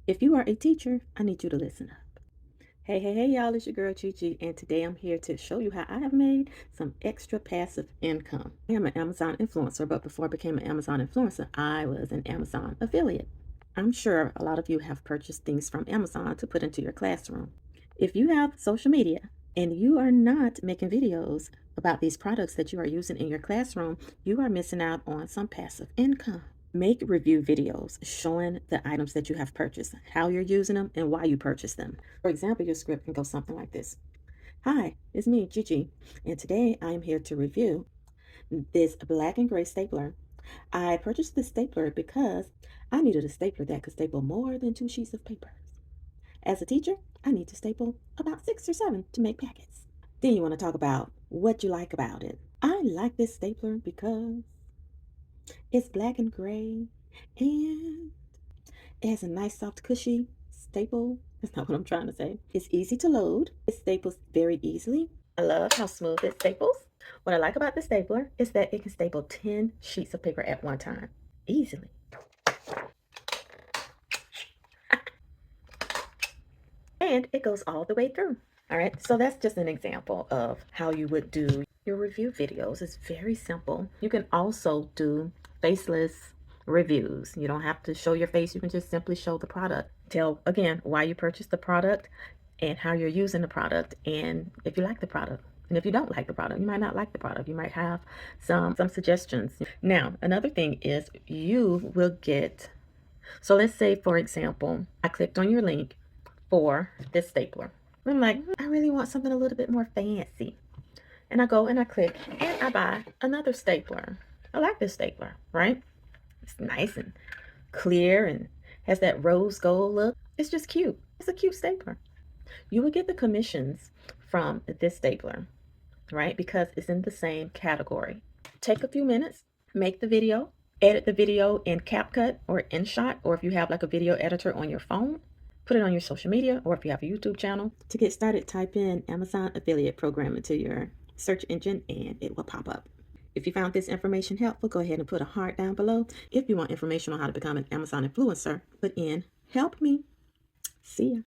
If you are a teacher, I need you to listen up. Hey, y'all, it's your girl Gigi, and today I'm here to show you how I have made some extra passive income. I am an Amazon influencer, but before I became an Amazon influencer, I was an Amazon affiliate. I'm sure a lot of you have purchased things from Amazon to put into your classroom. If you have social media and you are not making videos about these products that you are using in your classroom, you are missing out on some passive income. Make review videos showing the items that you have purchased, how you're using them, and why you purchased them. For example, your script can go something like this. Hi, it's me, Gigi, and today I am here to review this black and gray stapler. I purchased this stapler because I needed a stapler that could staple more than 2 sheets of paper. As a teacher, I need to staple about 6 or 7 to make packets. Then you want to talk about what you like about it. I like this stapler because it's black and gray and it has a nice soft cushy staple. That's not what I'm trying to say. It's easy to load. It staples very easily. I love how smooth it staples. What I like about the stapler is that it can staple 10 sheets of paper at one time easily. And it goes all the way through. All right, so that's just an example of how you would do your review videos. It's very simple. You can also do faceless reviews. You don't have to show your face. You can just simply show the product. Tell, again, why you purchased the product and how you're using the product and if you like the product. And if you don't like the product, you might not like the product. You might have some suggestions. Now, another thing is you will get, so let's say, for example, I clicked on your link for this stapler. I'm like, I really want something a little bit more fancy. And I go and I click and I buy another stapler. I like this stapler, right? It's nice and clear and has that rose gold look. It's just cute. It's a cute stapler. You will get the commissions from this stapler, right? Because it's in the same category. Take a few minutes, make the video, edit the video in CapCut or InShot, or if you have like a video editor on your phone, put it on your social media, or if you have a YouTube channel. To get started, type in Amazon affiliate program into your search engine and it will pop up. If you found this information helpful, go ahead and put a heart down below. If you want information on how to become an Amazon influencer, put in help me. See ya.